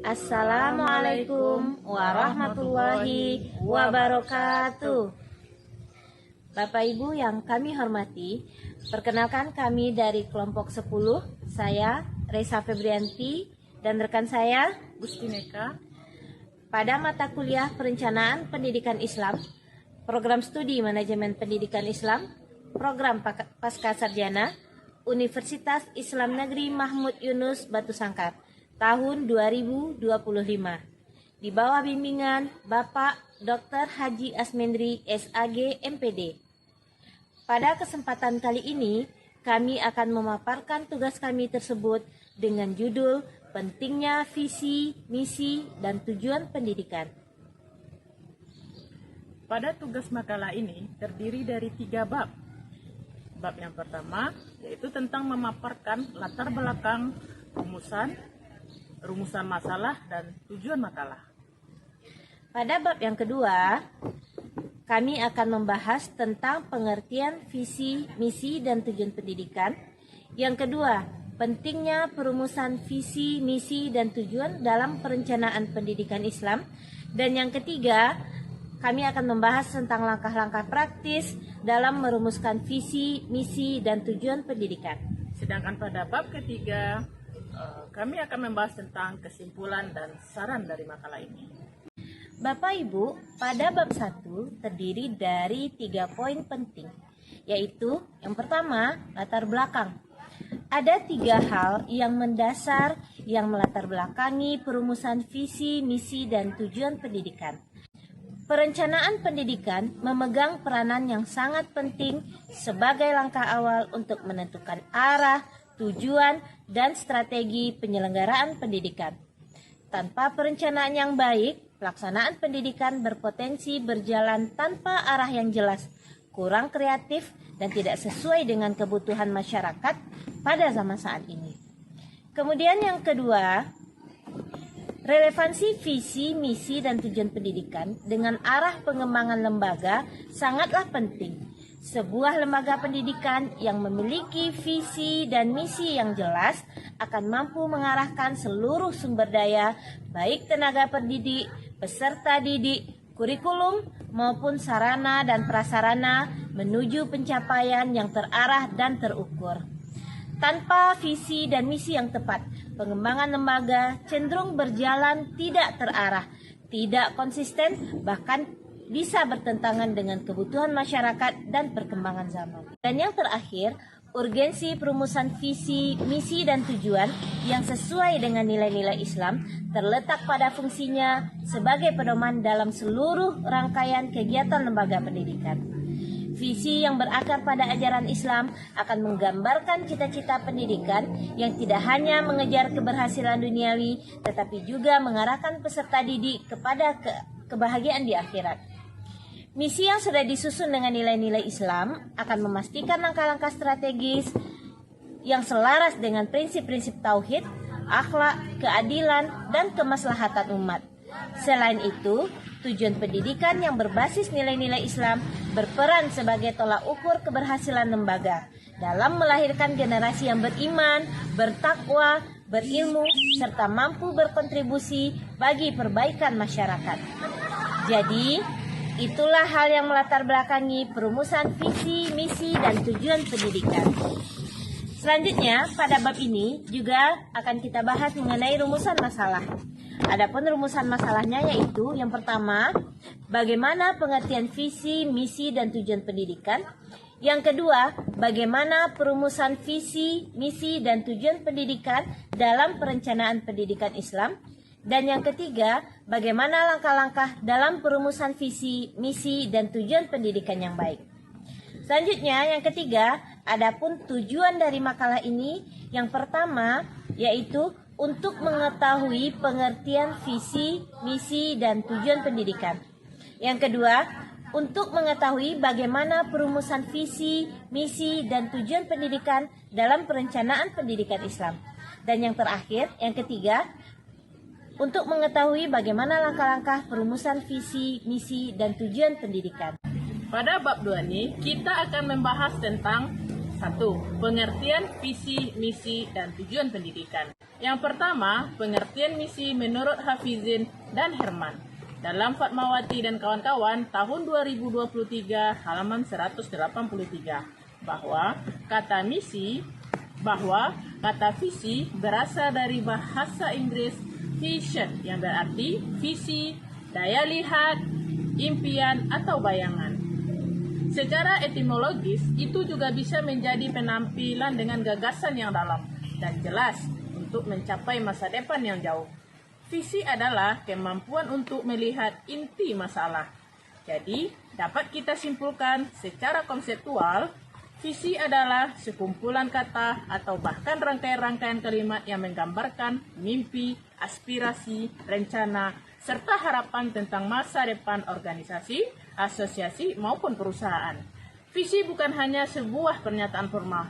Assalamualaikum warahmatullahi wabarakatuh. Bapak Ibu yang kami hormati, perkenalkan kami dari kelompok 10, saya Reza Febrianti dan rekan saya Gustineka. Pada mata kuliah Perencanaan Pendidikan Islam, Program Studi Manajemen Pendidikan Islam, Program Pascasarjana, Universitas Islam Negeri Mahmud Yunus Batu Sangkar, tahun 2025. Di bawah bimbingan Bapak Dr. Haji Asmendri SAG MPD. Pada kesempatan kali ini, kami akan memaparkan tugas kami tersebut dengan judul Pentingnya Visi, Misi, dan Tujuan Pendidikan. Pada tugas makalah ini terdiri dari 3 bab. Bab yang pertama yaitu tentang memaparkan latar belakang, rumusan masalah, dan tujuan makalah. Pada bab yang kedua, kami akan membahas tentang pengertian visi, misi, dan tujuan pendidikan. Yang kedua, pentingnya perumusan visi, misi, dan tujuan dalam perencanaan pendidikan Islam. Dan yang ketiga, kami akan membahas tentang langkah-langkah praktis dalam merumuskan visi, misi, dan tujuan pendidikan. Sedangkan pada bab ketiga, kami akan membahas tentang kesimpulan dan saran dari makalah ini. Bapak Ibu, pada bab 1 terdiri dari 3 poin penting, yaitu yang pertama, latar belakang. Ada 3 hal yang mendasar yang melatar belakangi perumusan visi, misi, dan tujuan pendidikan. Perencanaan pendidikan memegang peranan yang sangat penting sebagai langkah awal untuk menentukan arah, tujuan, dan strategi penyelenggaraan pendidikan. Tanpa perencanaan yang baik, pelaksanaan pendidikan berpotensi berjalan tanpa arah yang jelas, kurang kreatif, dan tidak sesuai dengan kebutuhan masyarakat pada zaman saat ini. Kemudian yang kedua, relevansi visi, misi, dan tujuan pendidikan dengan arah pengembangan lembaga sangatlah penting. Sebuah lembaga pendidikan yang memiliki visi dan misi yang jelas akan mampu mengarahkan seluruh sumber daya, baik tenaga pendidik, peserta didik, kurikulum, maupun sarana dan prasarana menuju pencapaian yang terarah dan terukur. Tanpa visi dan misi yang tepat, pengembangan lembaga cenderung berjalan tidak terarah, tidak konsisten, bahkan bisa bertentangan dengan kebutuhan masyarakat dan perkembangan zaman. Dan yang terakhir, urgensi perumusan visi, misi, dan tujuan yang sesuai dengan nilai-nilai Islam terletak pada fungsinya sebagai pedoman dalam seluruh rangkaian kegiatan lembaga pendidikan. Visi yang berakar pada ajaran Islam akan menggambarkan cita-cita pendidikan yang tidak hanya mengejar keberhasilan duniawi, tetapi juga mengarahkan peserta didik kepada kebahagiaan di akhirat. Misi yang sudah disusun dengan nilai-nilai Islam akan memastikan langkah-langkah strategis yang selaras dengan prinsip-prinsip tauhid, akhlak, keadilan, dan kemaslahatan umat. Selain itu, tujuan pendidikan yang berbasis nilai-nilai Islam berperan sebagai tolak ukur keberhasilan lembaga dalam melahirkan generasi yang beriman, bertakwa, berilmu, serta mampu berkontribusi bagi perbaikan masyarakat. Jadi, itulah hal yang melatar belakangi perumusan visi, misi, dan tujuan pendidikan. Selanjutnya, pada bab ini juga akan kita bahas mengenai rumusan masalah. Adapun rumusan masalahnya yaitu yang pertama, bagaimana pengertian visi, misi, dan tujuan pendidikan. Yang kedua, bagaimana perumusan visi, misi, dan tujuan pendidikan dalam perencanaan pendidikan Islam. Dan yang ketiga, bagaimana langkah-langkah dalam perumusan visi, misi, dan tujuan pendidikan yang baik. Selanjutnya, yang ketiga, adapun tujuan dari makalah ini, yang pertama, yaitu untuk mengetahui pengertian visi, misi, dan tujuan pendidikan. Yang kedua, untuk mengetahui bagaimana perumusan visi, misi, dan tujuan pendidikan dalam perencanaan pendidikan Islam. Dan yang terakhir, yang ketiga, untuk mengetahui bagaimana langkah-langkah perumusan visi, misi, dan tujuan pendidikan. Pada bab 2 ini, kita akan membahas tentang 1. Pengertian visi, misi, dan tujuan pendidikan. Yang pertama, pengertian misi menurut Hafizin dan Herman dalam Fatmawati dan kawan-kawan tahun 2023 halaman 183 bahwa kata visi berasal dari bahasa Inggris vision yang berarti visi, daya lihat, impian atau bayangan. Secara etimologis, itu juga bisa menjadi penampilan dengan gagasan yang dalam dan jelas untuk mencapai masa depan yang jauh. Visi adalah kemampuan untuk melihat inti masalah. Jadi, dapat kita simpulkan secara konseptual, visi adalah sekumpulan kata atau bahkan rangkaian-rangkaian kalimat yang menggambarkan mimpi, aspirasi, rencana, serta harapan tentang masa depan organisasi, asosiasi, maupun perusahaan. Visi bukan hanya sebuah pernyataan formal,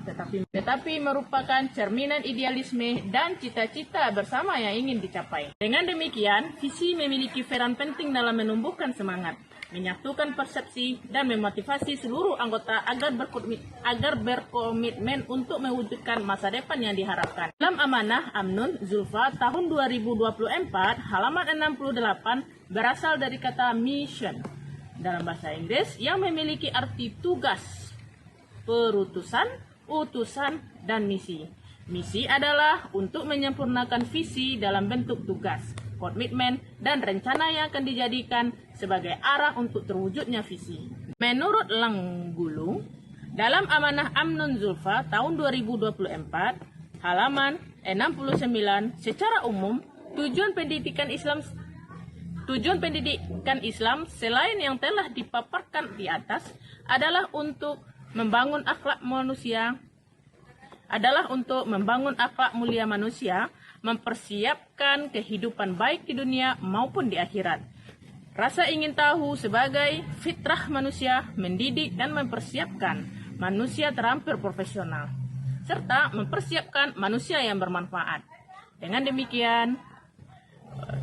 tetapi merupakan cerminan idealisme dan cita-cita bersama yang ingin dicapai. Dengan demikian, visi memiliki peran penting dalam menumbuhkan semangat, menyatukan persepsi, dan memotivasi seluruh anggota agar berkomitmen untuk mewujudkan masa depan yang diharapkan. Dalam amanah Amnun Zulfa tahun 2024, halaman 68 berasal dari kata mission dalam bahasa Inggris yang memiliki arti tugas, perutusan, utusan, dan misi. Misi adalah untuk menyempurnakan visi dalam bentuk tugas, komitmen, dan rencana yang akan dijadikan sebagai arah untuk terwujudnya visi. Menurut Langgulung, dalam amanah Amnun Zulfa tahun 2024, halaman 69, secara umum, tujuan pendidikan Islam selain yang telah dipaparkan di atas adalah untuk membangun akhlak mulia manusia, mempersiapkan kehidupan baik di dunia maupun di akhirat. Rasa ingin tahu sebagai fitrah manusia, mendidik dan mempersiapkan manusia terampil profesional, serta mempersiapkan manusia yang bermanfaat. Dengan demikian,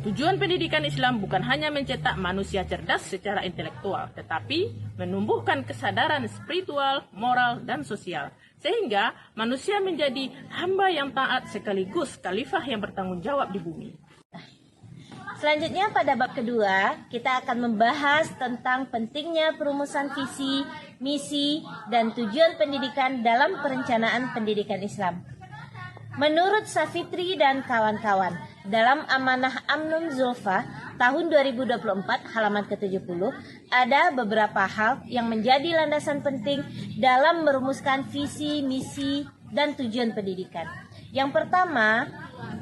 tujuan pendidikan Islam bukan hanya mencetak manusia cerdas secara intelektual, tetapi menumbuhkan kesadaran spiritual, moral, dan sosial, sehingga manusia menjadi hamba yang taat sekaligus khalifah yang bertanggung jawab di bumi. Selanjutnya pada bab kedua, kita akan membahas tentang pentingnya perumusan visi, misi, dan tujuan pendidikan dalam perencanaan pendidikan Islam. Menurut Safitri dan kawan-kawan, dalam amanah Amnun Zulfa tahun 2024 halaman ke-70, ada beberapa hal yang menjadi landasan penting dalam merumuskan visi, misi, dan tujuan pendidikan. Yang pertama,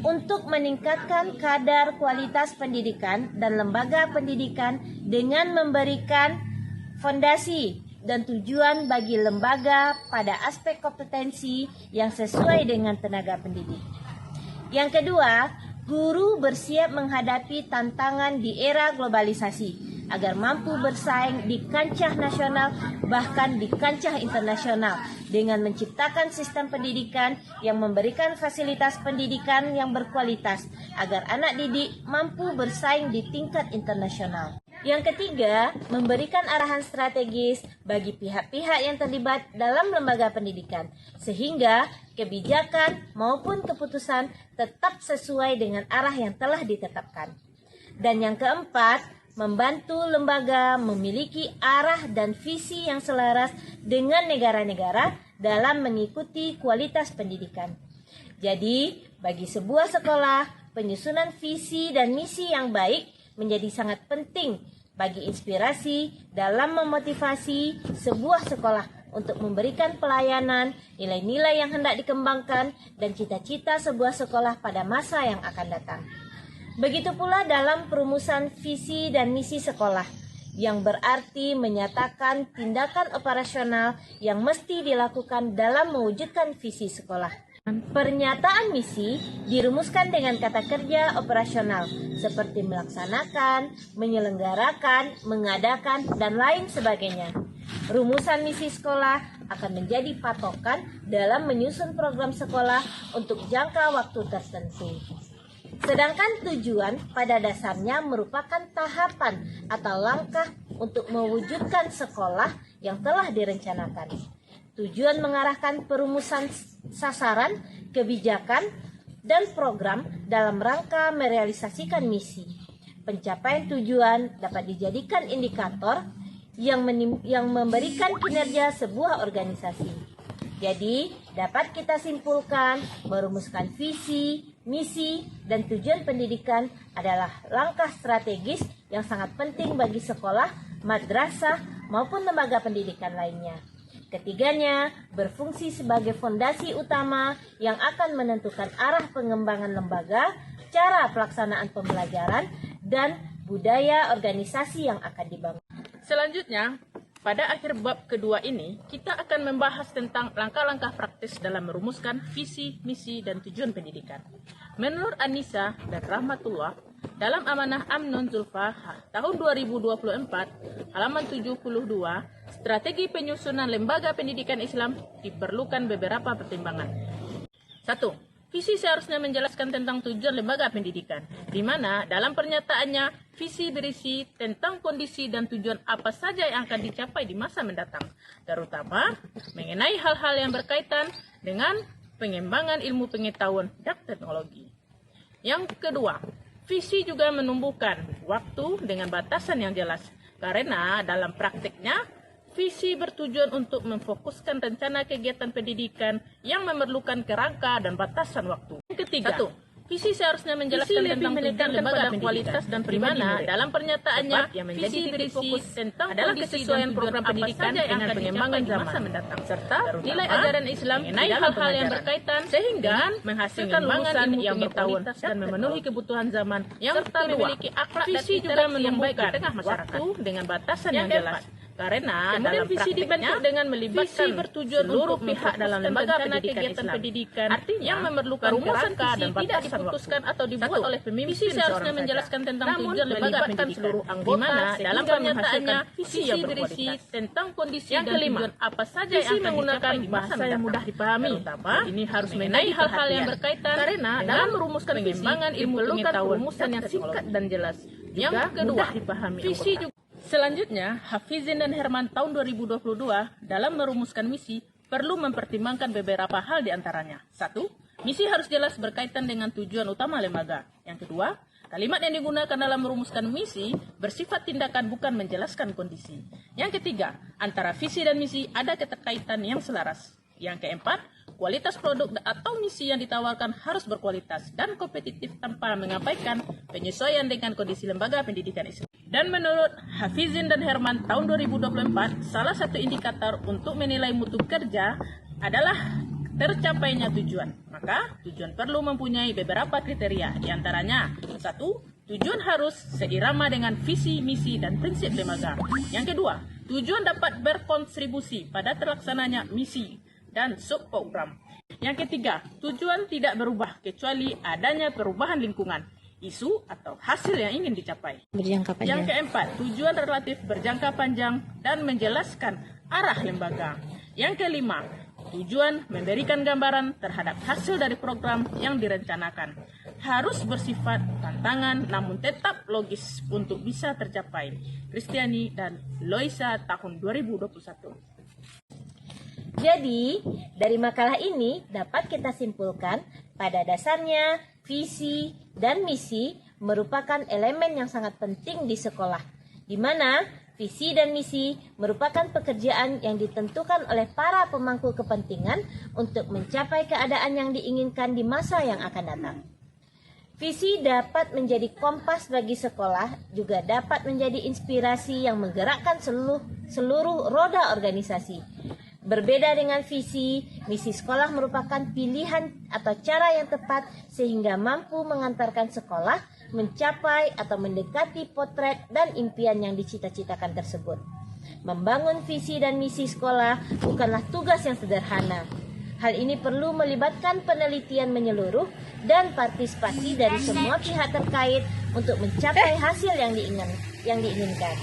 untuk meningkatkan kadar kualitas pendidikan dan lembaga pendidikan dengan memberikan fondasi dan tujuan bagi lembaga pada aspek kompetensi yang sesuai dengan tenaga pendidik. Yang kedua, guru bersiap menghadapi tantangan di era globalisasi agar mampu bersaing di kancah nasional bahkan di kancah internasional dengan menciptakan sistem pendidikan yang memberikan fasilitas pendidikan yang berkualitas agar anak didik mampu bersaing di tingkat internasional. Yang ketiga, memberikan arahan strategis bagi pihak-pihak yang terlibat dalam lembaga pendidikan, sehingga kebijakan maupun keputusan tetap sesuai dengan arah yang telah ditetapkan. Dan yang keempat, membantu lembaga memiliki arah dan visi yang selaras dengan negara-negara dalam mengikuti kualitas pendidikan. Jadi, bagi sebuah sekolah, penyusunan visi dan misi yang baik menjadi sangat penting bagi inspirasi dalam memotivasi sebuah sekolah untuk memberikan pelayanan, nilai-nilai yang hendak dikembangkan, dan cita-cita sebuah sekolah pada masa yang akan datang. Begitu pula dalam perumusan visi dan misi sekolah, yang berarti menyatakan tindakan operasional yang mesti dilakukan dalam mewujudkan visi sekolah. Pernyataan misi dirumuskan dengan kata kerja operasional seperti melaksanakan, menyelenggarakan, mengadakan, dan lain sebagainya. Rumusan misi sekolah akan menjadi patokan dalam menyusun program sekolah untuk jangka waktu tertentu. Sedangkan tujuan pada dasarnya merupakan tahapan atau langkah untuk mewujudkan sekolah yang telah direncanakan. Tujuan mengarahkan perumusan sasaran, kebijakan, dan program dalam rangka merealisasikan misi. Pencapaian tujuan dapat dijadikan indikator yang memberikan kinerja sebuah organisasi. Jadi, dapat kita simpulkan, merumuskan visi, misi, dan tujuan pendidikan adalah langkah strategis yang sangat penting bagi sekolah, madrasah, maupun lembaga pendidikan lainnya. Ketiganya berfungsi sebagai fondasi utama yang akan menentukan arah pengembangan lembaga, cara pelaksanaan pembelajaran, dan budaya organisasi yang akan dibangun. Selanjutnya, pada akhir bab kedua ini, kita akan membahas tentang langkah-langkah praktis dalam merumuskan visi, misi, dan tujuan pendidikan. Menurut Anissa dan Rahmatullah, dalam amanah Amnon Zulfa tahun 2024, halaman 72, strategi penyusunan lembaga pendidikan Islam diperlukan beberapa pertimbangan. 1. Visi seharusnya menjelaskan tentang tujuan lembaga pendidikan, di mana dalam pernyataannya, visi berisi tentang kondisi dan tujuan apa saja yang akan dicapai di masa mendatang, terutama mengenai hal-hal yang berkaitan dengan pengembangan ilmu pengetahuan dan teknologi. Yang kedua, visi juga menumbuhkan waktu dengan batasan yang jelas, karena dalam praktiknya, visi bertujuan untuk memfokuskan rencana kegiatan pendidikan yang memerlukan kerangka dan batasan waktu. Yang ketiga, 1. Visi seharusnya menjelaskan tentang tujuan lembaga kualitas dan pribadi dalam pernyataannya yang menjadi titik fokus tentang adalah kesesuaian program pendidikan dengan pengembangan zaman mendatang serta nilai ajaran Islam mengenai hal-hal yang berkaitan sehingga menghasilkan lulusan yang berkualitas dan memenuhi kebutuhan zaman yang serta memiliki akhlak dan juga menumbuhkan waktu dengan batasan yang jelas. Karena dalam visi dibentuk dengan melibatkan bertujuan seluruh pihak dalam lembaga pendidikan artinya yang memerlukan kerangka dan tidak diputuskan atau dibuat oleh pemimpin seharusnya menjelaskan tentang tujuan lembaga pendidikan seluruh anggota, di mana dalam pernyataannya visi berisi tentang kondisi dan tujuan apa saja yang akan menggunakan bahasa yang mudah dipahami. Ini harus mengenai hal-hal yang berkaitan karena dalam merumuskan pengembangan ilmu pengetahuan rumusan yang singkat dan jelas. Yang kedua, visi juga. Selanjutnya, Hafizin dan Herman tahun 2022 dalam merumuskan misi perlu mempertimbangkan beberapa hal di antaranya. 1. Misi harus jelas berkaitan dengan tujuan utama lembaga. Yang kedua, kalimat yang digunakan dalam merumuskan misi bersifat tindakan bukan menjelaskan kondisi. Yang ketiga, antara visi dan misi ada keterkaitan yang selaras. Yang keempat, kualitas produk atau misi yang ditawarkan harus berkualitas dan kompetitif tanpa mengabaikan penyesuaian dengan kondisi lembaga pendidikan Islam. Dan menurut Hafizin dan Herman tahun 2024, salah satu indikator untuk menilai mutu kerja adalah tercapainya tujuan. Maka, tujuan perlu mempunyai beberapa kriteria, di antaranya 1. Tujuan harus seirama dengan visi, misi, dan prinsip lembaga. Yang kedua, tujuan dapat berkontribusi pada terlaksananya misi dan subprogram. Yang ketiga, tujuan tidak berubah kecuali adanya perubahan lingkungan, isu atau hasil yang ingin dicapai. Berjangka panjang. Yang keempat, tujuan relatif berjangka panjang dan menjelaskan arah lembaga. Yang kelima, tujuan memberikan gambaran terhadap hasil dari program yang direncanakan. Harus bersifat tantangan namun tetap logis untuk bisa tercapai. Kristiani dan Loisa tahun 2021. Jadi, dari makalah ini dapat kita simpulkan pada dasarnya visi dan misi merupakan elemen yang sangat penting di sekolah, di mana visi dan misi merupakan pekerjaan yang ditentukan oleh para pemangku kepentingan untuk mencapai keadaan yang diinginkan di masa yang akan datang. Visi dapat menjadi kompas bagi sekolah, juga dapat menjadi inspirasi yang menggerakkan seluruh roda organisasi. Berbeda dengan visi, misi sekolah merupakan pilihan atau cara yang tepat sehingga mampu mengantarkan sekolah mencapai atau mendekati potret dan impian yang dicita-citakan tersebut. Membangun visi dan misi sekolah bukanlah tugas yang sederhana. Hal ini perlu melibatkan penelitian menyeluruh dan partisipasi dari semua pihak terkait untuk mencapai hasil yang diinginkan.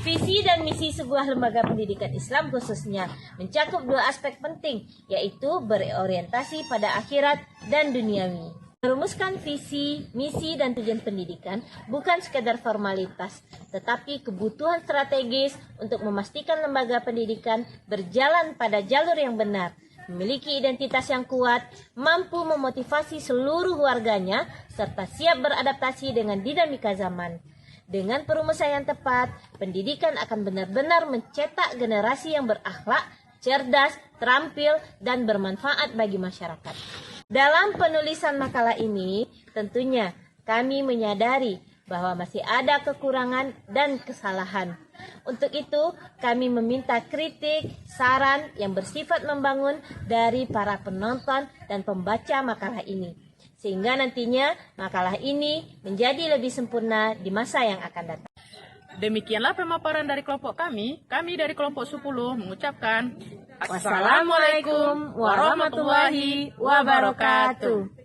Visi dan misi sebuah lembaga pendidikan Islam khususnya mencakup dua aspek penting, yaitu berorientasi pada akhirat dan duniawi. Merumuskan visi, misi, dan tujuan pendidikan bukan sekedar formalitas, tetapi kebutuhan strategis untuk memastikan lembaga pendidikan berjalan pada jalur yang benar memiliki identitas yang kuat, mampu memotivasi seluruh warganya, serta siap beradaptasi dengan dinamika zaman. Dengan perumusan yang tepat, pendidikan akan benar-benar mencetak generasi yang berakhlak, cerdas, terampil, dan bermanfaat bagi masyarakat. Dalam penulisan makalah ini, tentunya kami menyadari bahwa masih ada kekurangan dan kesalahan. Untuk itu, kami meminta kritik, saran yang bersifat membangun dari para penonton dan pembaca makalah ini, sehingga nantinya makalah ini menjadi lebih sempurna di masa yang akan datang. Demikianlah pemaparan dari kelompok kami. Kami dari kelompok 10 mengucapkan Assalamualaikum warahmatullahi wabarakatuh.